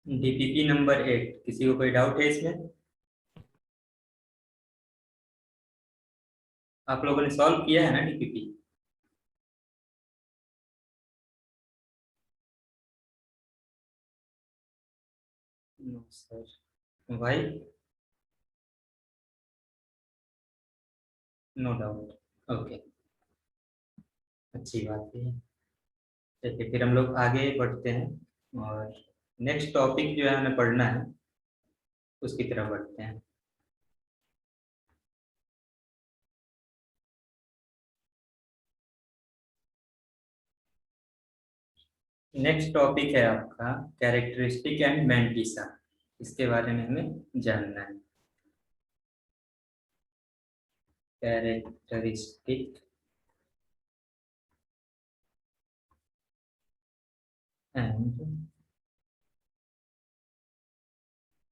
DPP number 8, किसी को कोई डाउट है इसमें? आप लोगों ने सॉल्व किया है ना डीपीपी? No sir. भाई, नो डाउट। ओके, अच्छी बात है। चलिए फिर हम लोग आगे बढ़ते हैं और नेक्स्ट टॉपिक जो है हमें पढ़ना है उसकी तरफ बढ़ते हैं। नेक्स्ट टॉपिक है आपका कैरेक्टरिस्टिक एंड मैंटिसा। इसके बारे में हमें जानना है। Characteristic and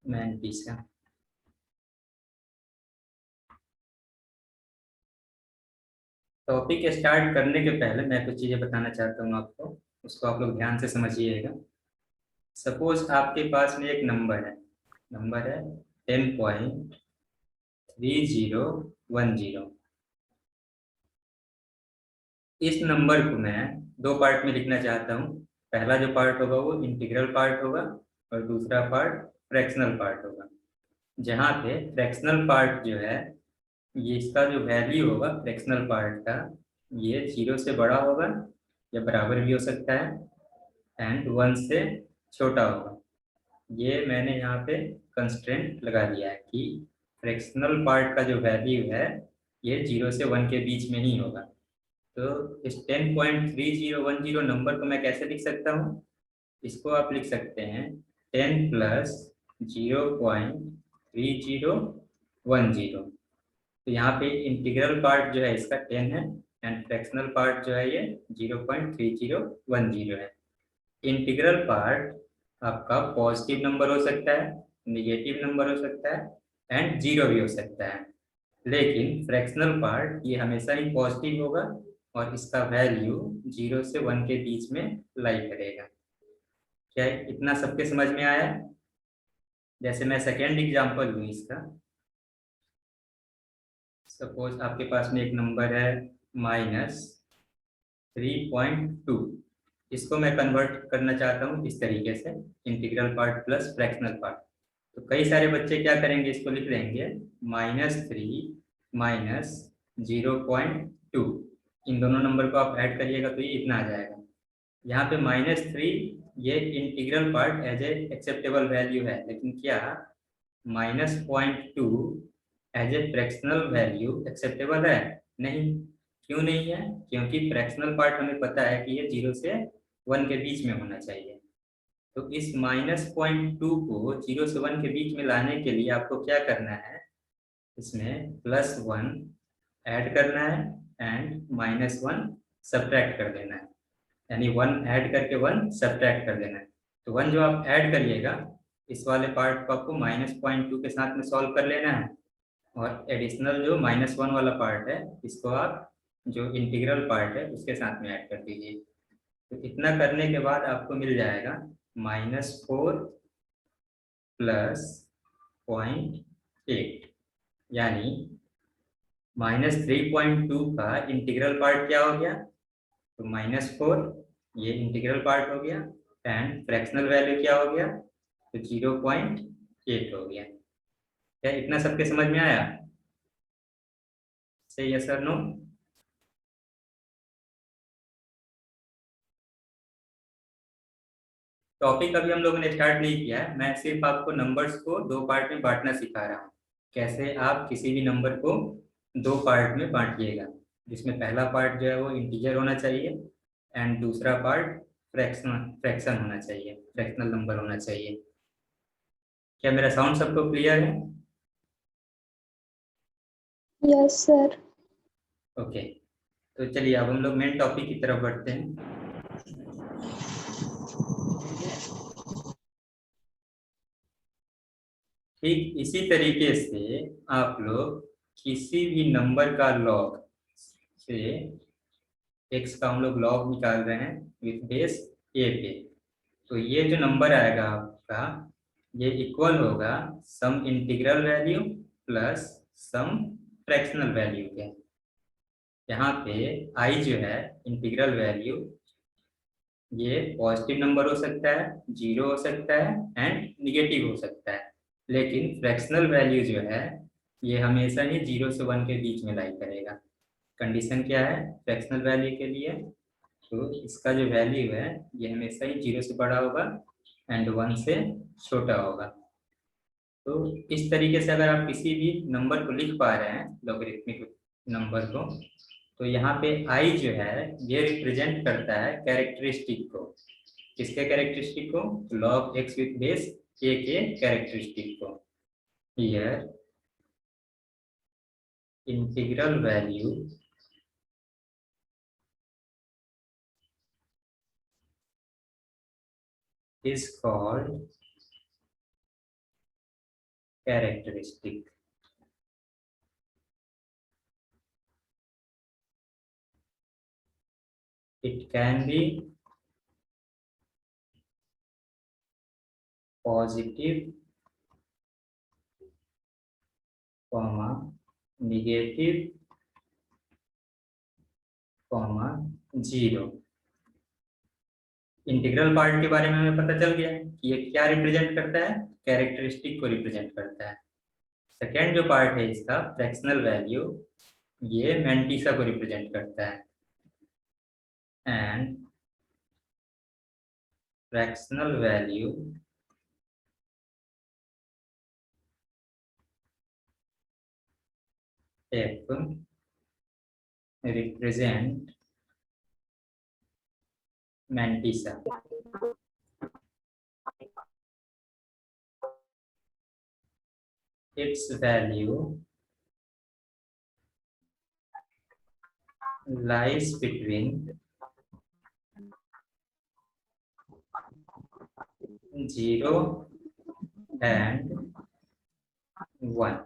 mantissa. Topic start करने के पहले मैं कुछ चीज़ें बताना चाहता हूँ आपको, उसको आप लोग ध्यान से समझिएगा। सपोज आपके पास में एक नंबर है 10.3010। इस नंबर को मैं दो पार्ट में लिखना चाहता हूँ। पहला जो पार्ट होगा वो इंटीग्रल पार्ट होगा और दूसरा पार्ट फ्रैक्शनल पार्ट होगा। जहाँ पे फ्रैक्शनल पार्ट जो है, ये इसका जो वैल्यू होगा फ्रैक्शनल पार्ट का, ये 0 से बड़ा होगा या बराबर भी हो सकता है, एंड 1 से छोटा होगा। ये मैंने यहाँ पे कंस्ट्रेंट लगा दिया है कि फ्रैक्शनल पार्ट का जो वैल्यू है ये 0 से 1 के बीच में ही होगा। तो इस 10.3010 नंबर को मैं कैसे लिख सकता हूँ? इसको आप लिख सकते हैं 10 प्लस 0.3010। तो यहाँ पे इंटीग्रल पार्ट जो है इसका 10 है एंड फ्रैक्शनल पार्ट जो है ये 0.3010 है। इंटीग्रल पार्ट आपका पॉजिटिव नंबर हो सकता है, निगेटिव नंबर हो सकता है एंड जीरो भी हो सकता है, लेकिन फ्रैक्शनल पार्ट ये हमेशा ही पॉजिटिव होगा और इसका वैल्यू 0 से 1 के बीच में लाई करेगा। क्या इतना सबके समझ में आया? जैसे मैं सेकेंड एग्जांपल लूँ इसका। सपोज आपके पास में एक नंबर है -3.2। इसको मैं कन्वर्ट करना चाहता हूँ इस तरीके से, integral part plus fractional part. तो कई सारे बच्चे क्या करेंगे, इसको लिख लेंगे -3 माइनस 0.2। इन दोनों नंबर को आप ऐड करिएगा तो ये इतना आ जाएगा। यहाँ पे -3 ये integral part as a acceptable value है, लेकिन क्या -0.2 as a fractional value acceptable है? नहीं। क्यों नहीं है? क्योंकि फ्रैक्शनल पार्ट हमें पता है कि ये 0 से 1 के बीच में होना चाहिए। तो इस -0.2 को 0 से 1 के बीच में लाने के लिए आपको क्या करना है, इसमें +1 ऐड करना है एंड -1 सब्ट्रैक्ट कर देना है, यानी 1 ऐड करके 1 सब्ट्रैक्ट कर देना है। तो 1 जो आप ऐड करिएगा, इस वाले पार्ट को आपको -0.2 के साथ में सॉल्व कर लेना है और एडिशनल जो -1 वाला पार्ट है इसको आप जो इंटीग्रल पार्ट है उसके साथ में ऐड कर दीजिए। तो इतना करने के बाद आपको मिल जाएगा -4 प्लस 0.8, यानी -3.2 का इंटीग्रल पार्ट क्या हो गया? तो -4 ये इंटीग्रल पार्ट हो गया एंड फ्रैक्शनल वैल्यू क्या हो गया? तो 0.8 हो गया। क्या इतना सबके समझ में आया? से यस और नो? टॉपिक अभी हम लोगों ने स्टार्ट नहीं किया है, मैं सिर्फ आपको नंबर्स को दो पार्ट में बांटना सिखा रहा हूँ। कैसे आप किसी भी नंबर को दो पार्ट में बांटिएगा, जिसमें पहला पार्ट जो है वो इंटीजर होना चाहिए एंड दूसरा पार्ट फ्रैक्शन फ्रैक्शन होना चाहिए, फ्रैक्शनल नंबर होना चाहिए। क्या मेरा साउंड सबको क्लियर है? Yes sir. ओके, तो चलिए अब हम लोग मेन टॉपिक की तरफ बढ़ते हैं। ठीक इसी तरीके से आप लोग किसी भी नंबर का लॉग से, x का हम लोग लॉग निकाल रहे हैं विथ बेस a पे, तो ये जो नंबर आएगा आपका का ये इक्वल होगा सम इंटीग्रल वैल्यू प्लस सम फ्रैक्शनल वैल्यू के। यहाँ पे आई जो है इंटीग्रल वैल्यू, ये पॉजिटिव नंबर हो सकता है, जीरो हो सकता है एंड निगेटिव हो सकता है, लेकिन फ्रैक्शनल वैल्यू जो है ये हमेशा ही 0 से 1 के बीच में लाई करेगा। कंडीशन क्या है फ्रैक्शनल वैल्यू के लिए? तो इसका जो वैल्यू है ये हमेशा ही 0 से बड़ा होगा एंड 1 से छोटा होगा। तो इस तरीके से अगर आप किसी भी नंबर को लिख पा रहे हैं लॉगरिथमिक नंबर को, तो यहाँ पे i जो है ये रिप्रेजेंट करता है कैरेक्टरिस्टिक को। किसके कैरेक्टरिस्टिक को? log x with base a के कैरेक्टरिस्टिक को। Here integral value is called characteristic. It can be positive, negative, zero. Integral part के बारे में हमें पता चल गया कि ये क्या रिप्रेजेंट करता है, कैरेक्टरिस्टिक को रिप्रेजेंट करता है। सेकेंड जो पार्ट है इसका फ्रैक्शनल वैल्यू, ये मैंटिसा को रिप्रेजेंट करता है and fractional value f represent mantissa. Its value lies between 0 and 1।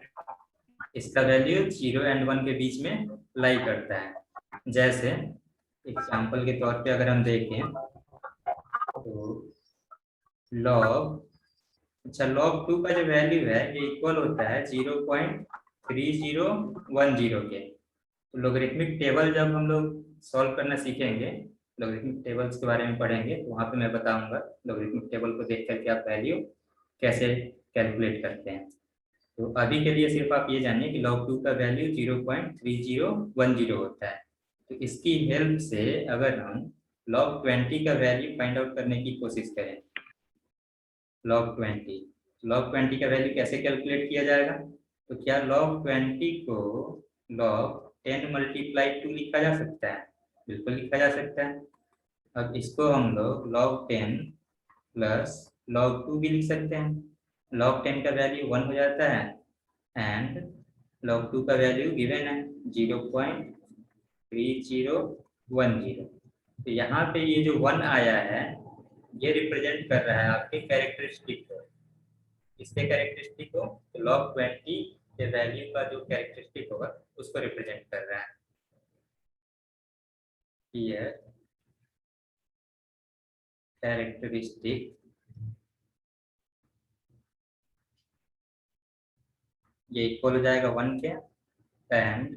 इसका वैल्यू 0 एंड 1 के बीच में लाई करता है। जैसे एग्जाम्पल के तौर पे अगर हम देखें तो log, अच्छा log 2 का जो वैल्यू है ये इक्वल होता है 0.3010 के। तो लोगरिथमिक टेबल जब हम लोग सॉल्व करना सीखेंगे, लोगरिथमिक टेबल्स के बारे में पढ़ेंगे, तो वहाँ पे मैं बताऊंगा लोगरिथमिक टेबल को देख करके आप वैल्यू कैसे कैलकुलेट करते हैं। तो अभी के लिए सिर्फ आप ये जानिए कि log 2 का वैल्यू 0.3010 होता है। तो इसकी हेल्प से अगर हम log 20 का वैल्यू फाइंड आउट करने की कोशिश करें, log 20 का वैल्यू कैसे कैलकुलेट किया जाएगा? तो क्या log 20 को log 10 मल्टीप्लाई 2 लिखा जा सकता है? बिल्कुल लिखा जा सकता है। अब इसको हम लोग log 10 प्लस log 2 भी लिख सकते हैं। log 10 का वैल्यू 1 हो जाता है एंड log 2 का वैल्यू गिवन है 0.3010। तो यहाँ पे ये जो 1 आया है ये रिप्रेजेंट कर रहा है आपके कैरेक्टरिस्टिक को। इसके कैरेक्टरिस्टिक को तो log 20 के वैल्यू का जो कैरेक्टरिस्टिक होगा उसको रिप्रेजेंट कर रहा है। ये कैरेक्टरिस्टिक ये इक्वल हो जाएगा 1 के एंड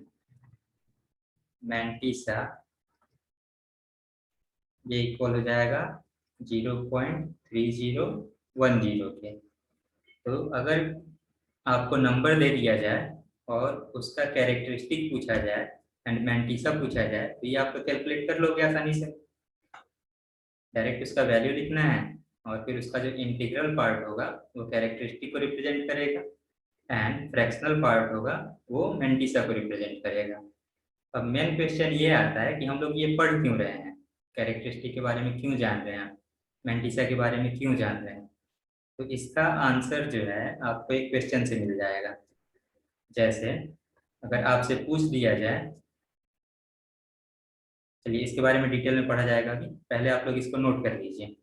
मैंटिसा ये इक्वल हो जाएगा 0.3010 के। तो अगर आपको नंबर दे दिया जाए और उसका कैरेक्टरिस्टिक पूछा जाए एंड मैंटिसा पूछा जाए तो ये आप तो कैलकुलेट कर लोगे आसानी से। डायरेक्ट उसका वैल्यू लिखना है और फिर उसका जो इंटीग्रल पार्ट होगा वो कैरेक्टरिस्टिक को रिप्रेजेंट करेगा एंड फ्रैक्शनल पार्ट होगा वो मैंटिसा को रिप्रेजेंट करेगा। अब मेन क्वेश्चन ये आता है कि हम लोग ये पढ़ क्यों रहे हैं, कैरेक्टरिस्टिक के बारे में क्यों जान रहे हैं, मैंटिसा के बारे में क्यों जान रहे हैं? तो इसका आंसर जो है आपको एक क्वेश्चन से मिल जाएगा। जैसे अगर आपसे पूछ दिया जाए, चलिए इसके बारे में डिटेल में पढ़ा जाएगा अभी, पहले आप लोग इसको नोट कर लीजिए।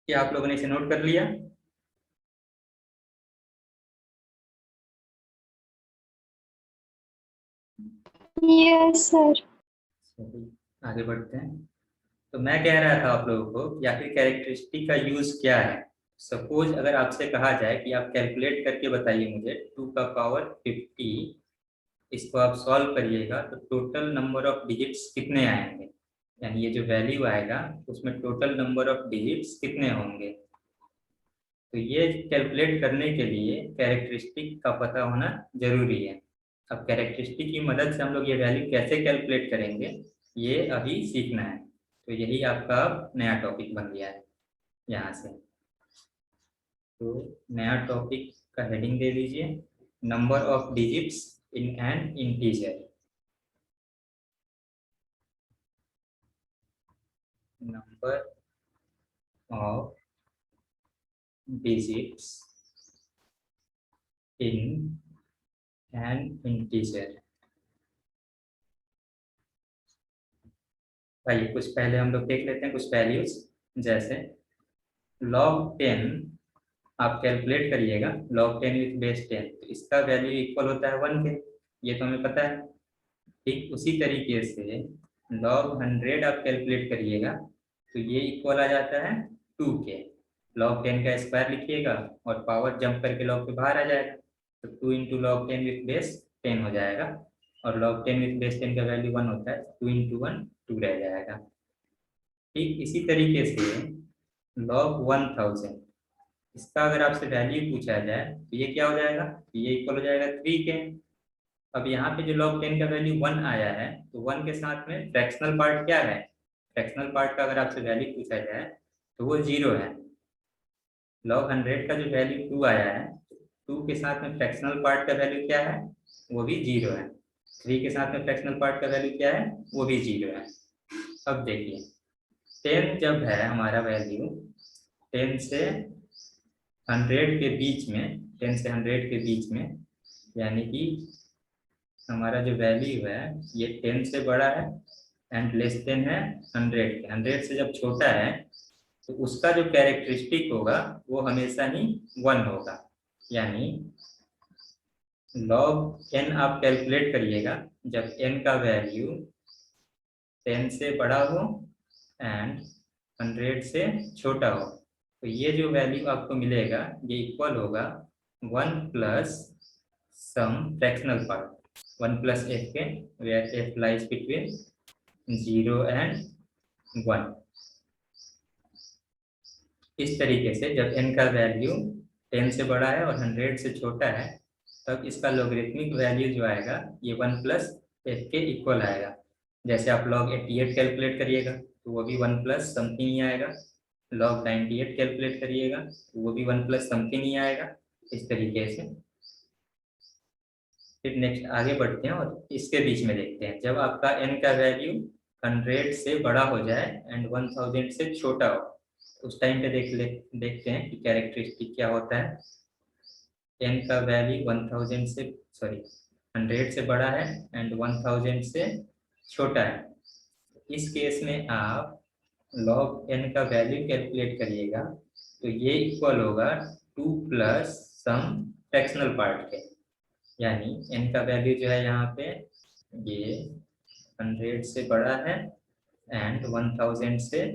क्या आप लोगों ने इसे नोट कर लिया? Yes sir. चलिए, आगे बढ़ते हैं। तो मैं कह रहा था आप लोगों को कि आखिर कैरेक्टरिस्टिक का यूज क्या है। सपोज अगर आपसे कहा जाए कि आप कैलकुलेट करके बताइए मुझे 2 का पावर 50, इसको आप सॉल्व करिएगा तो टोटल नंबर ऑफ डिजिट्स कितने आएंगे, यानी ये जो वैल्यू आएगा उसमें टोटल नंबर ऑफ डिजिट्स कितने होंगे। तो ये कैलकुलेट करने के लिए कैरेक्टरिस्टिक का पता होना जरूरी है। अब कैरेक्टरिस्टिक की मदद से हम लोग ये वैल्यू कैसे कैलकुलेट करेंगे ये अभी सीखना है। तो यही आपका अब नया टॉपिक बन गया है यहाँ से। तो नया टॉपिक का हेडिंग दे दीजिए, number of digits in an integer. Number of digits in an integer. भाई कुछ पहले हम लोग देख लेते हैं कुछ वैल्यूज। जैसे log 10 आप कैलकुलेट करिएगा, log 10 विथ बेस 10, तो इसका वैल्यू इक्वल होता है 1 के, ये तो हमें पता है। ठीक उसी तरीके से log 100 आप कैलकुलेट करिएगा तो ये इक्वल आ जाता है 2 के। log 10 का स्क्वायर लिखिएगा और पावर जंप करके log के बाहर आ जाएगा, तो 2 इंटू log 10 विथ बेस 10 हो जाएगा। और log 10 विथ बेस 10 का वैल्यू 1 होता है, 2 इंटू 1 2 रह जाएगा। ठीक इसी तरीके से log 1000, इसका अगर आपसे वैल्यू पूछा जाए तो ये क्या हो जाएगा, तो ये इक्वल हो जाएगा 3 के। अब यहाँ पे जो log 10 का वैल्यू 1 आया है तो 1 के साथ में फ्रैक्शनल पार्ट क्या है, फ्रैक्शनल पार्ट का अगर आपसे वैल्यू पूछा जाए तो वो 0 है। log 100 का जो वैल्यू 2 आया है, 2 के साथ में फ्रैक्शनल पार्ट का वैल्यू क्या है, वो भी 0 है। 3 के साथ में फ्रैक्शनल पार्ट का वैल्यू क्या है, वो भी 0 है। अब देखिए 10 जब है हमारा वैल्यू 10 से 100 के बीच में, 10 से 100 के बीच में, यानी कि हमारा जो वैल्यू है ये 10 से बड़ा है एंड लेस देन है 100 के। 100 से जब छोटा है तो उसका जो कैरेक्टरिस्टिक होगा वो हमेशा ही 1 होगा। यानी log n आप कैलकुलेट करिएगा जब n का वैल्यू 10 से बड़ा हो एंड 100 से छोटा हो, तो ये जो वैल्यू आपको मिलेगा ये इक्वल होगा 1 प्लस सम फ्रैक्शनल पार्ट, 1 प्लस f के, where f lies between 0 and 1। इस तरीके से जब n का वैल्यू 10 से बड़ा है और 100 से छोटा है तब इसका लॉगरिथमिक वैल्यू जो आएगा ये 1 प्लस f के इक्वल आएगा। जैसे आप log 88 कैलकुलेट करिएगा तो वो भी 1 प्लस समथिंग ही आएगा, log 98 कैलकुलेट करिएगा तो वो भी 1 प्लस समथिंग ही आएगा। इस तरीके से फिर नेक्स्ट आगे बढ़ते हैं और इसके बीच में देखते हैं जब आपका n का वैल्यू 100 से बड़ा हो जाए एंड 1000 से छोटा हो, उस टाइम पे देखते हैं कि कैरेक्टरिस्टिक क्या होता है। n का वैल्यू 1000 से, सॉरी 100 से बड़ा है एंड 1000 से छोटा है। इस केस में आप log n का वैल्यू कैलकुलेट करिएगा तो ये इक्वल होगा 2 प्लस सम फ्रैक्शनल पार्ट के। यानी n का वैल्यू जो है यहाँ पे ये 100 से बड़ा है एंड 1000 से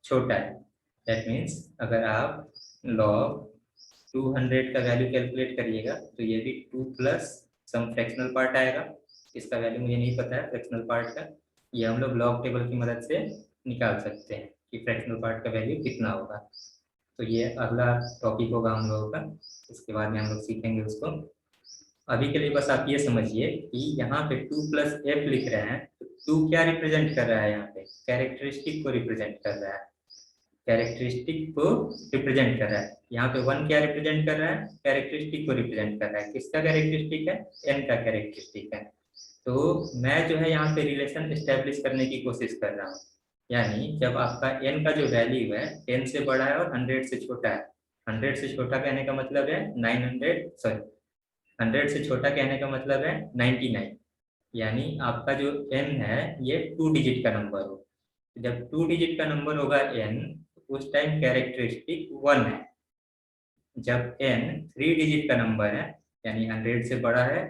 छोटा है। दैट मीन्स अगर आप log 200 का वैल्यू कैलकुलेट करिएगा तो ये भी 2 प्लस सम फ्रैक्शनल पार्ट आएगा। इसका वैल्यू मुझे नहीं पता है फ्रैक्शनल पार्ट का, ये हम लोग लॉग टेबल की मदद से निकाल सकते हैं कि फ्रैक्शनल पार्ट का वैल्यू कितना होगा। तो ये अगला टॉपिक होगा हम लोगों का, इसके बाद में हम लोग सीखेंगे उसको। अभी के लिए बस आप ये समझिए कि यहाँ पे 2 प्लस एफ लिख रहे हैं तो 2 क्या रिप्रेजेंट कर रहा है, यहाँ पे कैरेक्टरिस्टिक को रिप्रेजेंट कर रहा है, कैरेक्टरिस्टिक को रिप्रेजेंट कर रहा है। यहाँ पे 1 क्या रिप्रेजेंट कर रहा है, कैरेक्टरिस्टिक को रिप्रेजेंट कर रहा है। किसका कैरेक्टरिस्टिक है, n का कैरेक्टरिस्टिक है। तो मैं जो है यहाँ पे रिलेशन एस्टेब्लिश करने की कोशिश कर रहा हूँ। यानी जब आपका n का जो वैल्यू है 10 से बड़ा है और 100 से छोटा है, 100 से छोटा कहने का मतलब है 100 से छोटा कहने का मतलब है 99। यानी आपका जो n है ये 2 डिजिट का नंबर हो। जब 2 डिजिट का नंबर होगा n, उस टाइम कैरेक्टरिस्टिक 1 है। जब n 3 डिजिट का नंबर है, यानी 100 से बड़ा है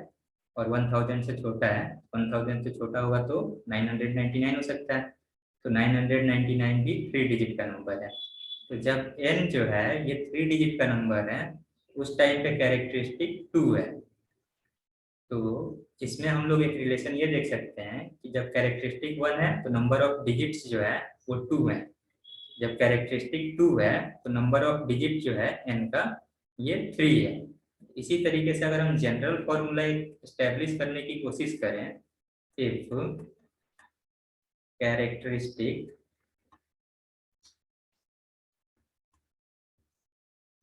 और 1000 से छोटा है, 1000 से छोटा होगा तो 999 हो सकता है, तो 999 भी 3 डिजिट का नंबर है। तो जब n जो है ये 3 डिजिट का नंबर है, उस टाइम पे कैरेक्टरिस्टिक 2 है। तो इसमें हम लोग एक रिलेशन ये देख सकते हैं कि जब कैरेक्टरिस्टिक 1 है तो नंबर ऑफ डिजिट्स जो है वो 2 है। जब कैरेक्टरिस्टिक 2 है तो नंबर ऑफ डिजिट जो है n का ये 3 है। इसी तरीके से अगर हम जनरल फॉर्मूला एस्टेब्लिश करने की कोशिश करें, इफ कैरेक्टरिस्टिक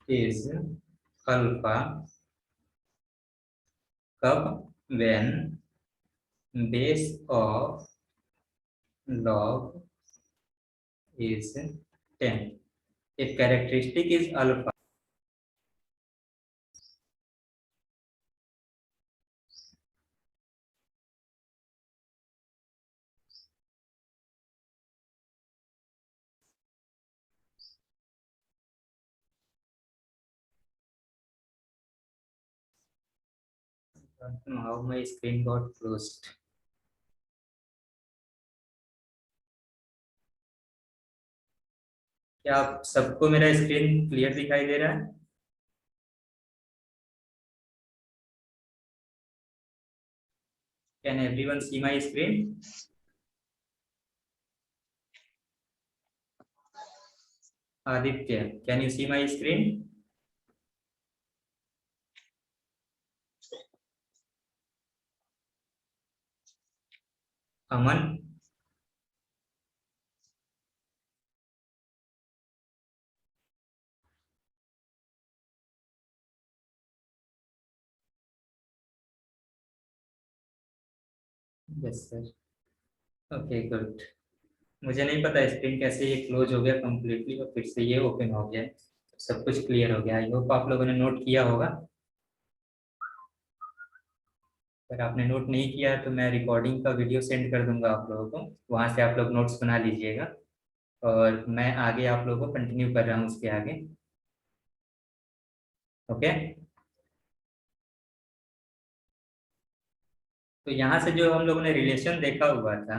इज अल्फा, कब? When base of log is 10. If characteristic is alpha, I don't know how my screen got closed. क्या आप सबको मेरा स्क्रीन क्लियर दिखाई दे रहा है? Can everyone see my screen? Aditya, can you see my screen? Aman? Yes, sir. Okay, good. मुझे नहीं पता स्क्रीन कैसे ये क्लोज हो गया कंप्लीटली और फिर से ये ओपन हो गया। सब कुछ क्लियर हो गया। आई होप आप लोगों ने नोट किया होगा। अगर आपने नोट नहीं किया तो मैं रिकॉर्डिंग का वीडियो सेंड कर दूंगा आप लोगों को, वहां से आप लोग नोट्स बना लीजिएगा और मैं आगे आप लोगों को कंटिन्यू कर रहा हूँ उसके आगे। ओके, तो यहाँ से जो हम लोगों ने रिलेशन देखा हुआ था,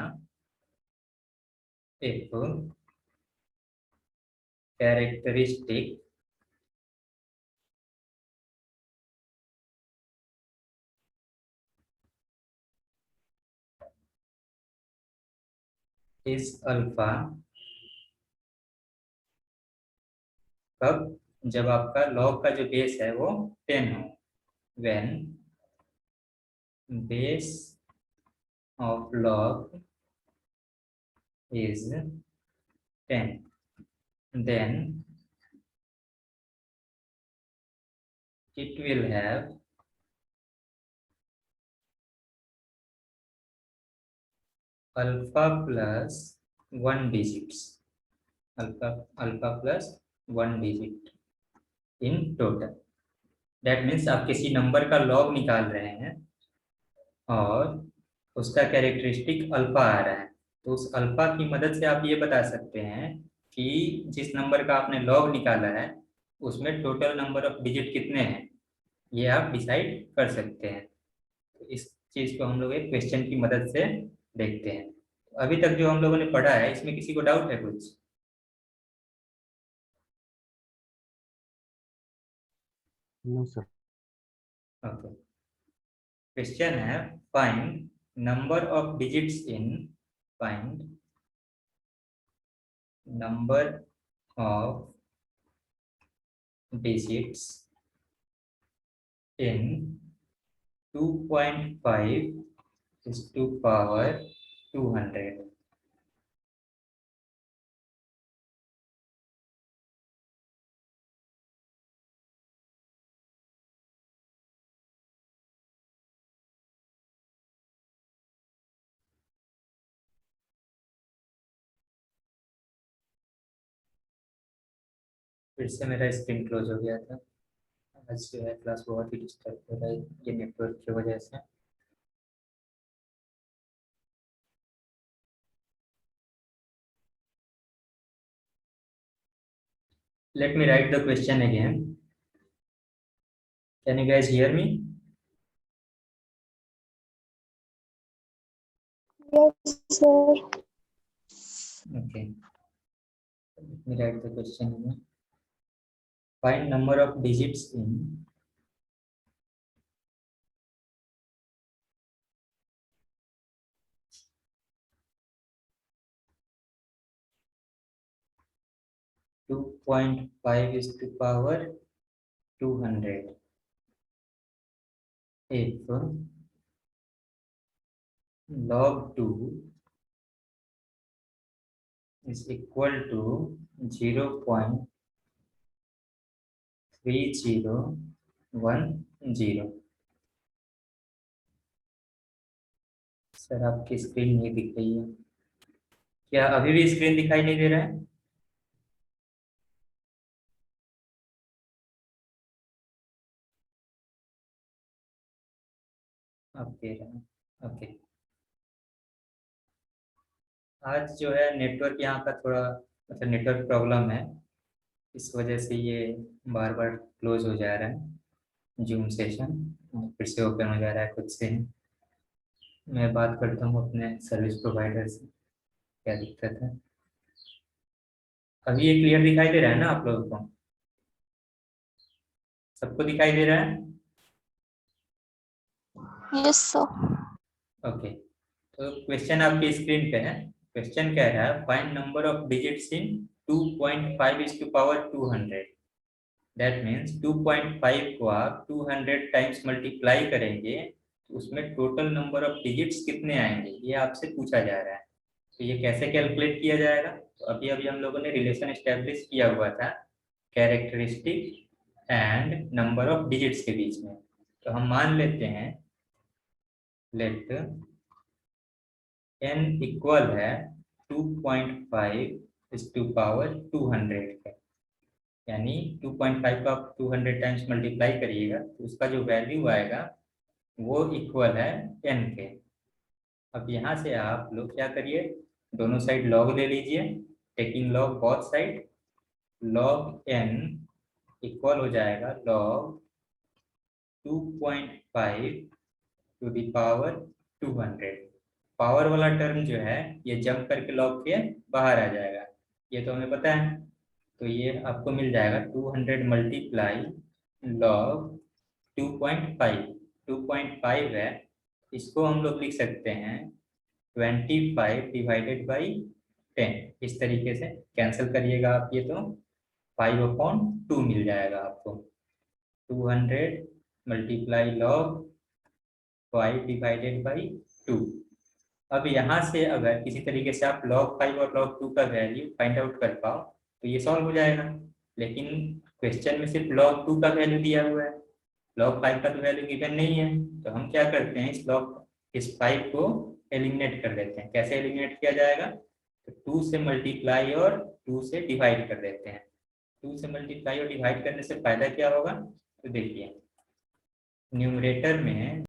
एक कैरेक्टरिस्टिक इज अल्फा, कब? जब आपका लॉग का जो बेस है वो 10 हो। When base of log is 10, then it will have alpha plus 1 digits, alpha plus 1 digit in total. That means आप किसी नंबर का लॉग निकाल रहे हैं और उसका कैरेक्टरिस्टिक अल्फा आ रहा है, तो उस अल्फा की मदद से आप ये बता सकते हैं कि जिस नंबर का आपने लॉग निकाला है उसमें टोटल नंबर ऑफ डिजिट कितने हैं, ये आप डिसाइड कर सकते हैं। तो इस चीज को हम लोग एक क्वेश्चन की मदद से देखते हैं। तो अभी तक जो हम लोगों ने पढ़ा है इसमें किसी को डाउट है कुछ? No sir. ओके, क्वेश्चन है find number of digits in, find number of digits in 2.5 is to power 200. फिर से मेरा स्क्रीन क्लोज हो गया था। आज जो है क्लास बहुत ही डिस्टर्ब हो रहा है ये नेटवर्क की वजह से। Let me write the question again. Can you guys hear me? Yes, sir. Okay. Let me write the question again. Find number of digits in 2.5 is to power 200 if log 2 is equal to 0.3010. Sir आपकी screen नहीं दिख रही है क्या? अभी भी screen दिखाई नहीं दे रहा है? अब दे रहा है। ओके। आज जो है नेटवर्क यहाँ का थोड़ा मतलब नेटवर्क प्रॉब्लम है, इस वजह से ये बार बार क्लोज हो जा रहा है जूम सेशन, फिर से ओपन हो जा रहा है खुद से। मैं बात करता हूँ अपने सर्विस प्रोवाइडर से क्या दिक्कत है। अभी ये क्लियर दिखाई दे रहा है ना आप लोगों को? सबको दिखाई दे रहा है? Yes, sir. ओके। तो क्वेश्चन आपकी स्क्रीन पे है। क्वेश्चन कह रहा है find number of digits in 2.5 is to power 200। That means 2.5 को आप 200 टाइम्स मल्टीप्लाई करेंगे तो उसमें टोटल नंबर ऑफ डिजिट्स कितने आएंगे, ये आपसे पूछा जा रहा है। तो ये कैसे कैलकुलेट किया जाएगा? तो अभी अभी हम लोगों ने रिलेशन एस्टेब्लिश किया हुआ था characteristic and number of digits के बीच में। तो हम मान लेते हैं लेट n इक्वल है 2.5 is to power 200 का, यानी 2.5 का आप 200 टाइम्स मल्टीप्लाई करिएगा तो उसका जो वैल्यू आएगा वो इक्वल है n के। अब यहाँ से आप लोग क्या करिए, दोनों साइड लॉग ले लीजिए, taking log both side, log n equal हो जाएगा log 2.5 to the power 200। Power वाला टर्म जो है ये जंप करके लॉग के बाहर आ जाएगा, ये तो हमें पता है। तो ये आपको मिल जाएगा 200 मल्टीप्लाई लॉग 2.5। 2.5 है, इसको हम लोग लिख सकते हैं 25 डिवाइडेड बाई 10। इस तरीके से कैंसिल करिएगा आप ये तो 5/2 मिल जाएगा आपको। 200 मल्टीप्लाई लॉग 5 डिवाइडेड बाई 2। अब यहाँ से अगर किसी तरीके से आप log 5 और log 2 का वैल्यू फाइंड आउट कर पाओ तो ये सॉल्व हो जाएगा, लेकिन क्वेश्चन में सिर्फ log 2 का वैल्यू दिया हुआ है, log 5 का तो वैल्यू गिवन नहीं है। तो हम क्या करते हैं, इस 5 को एलिमिनेट कर देते हैं। कैसे एलिमिनेट किया जाएगा? तो 2 से मल्टीप्लाई और 2 से डिवाइड कर देते हैं। 2 से मल्टीप्लाई और डिवाइड करने से फायदा क्या होगा? तो देखिए न्यूमरेटर में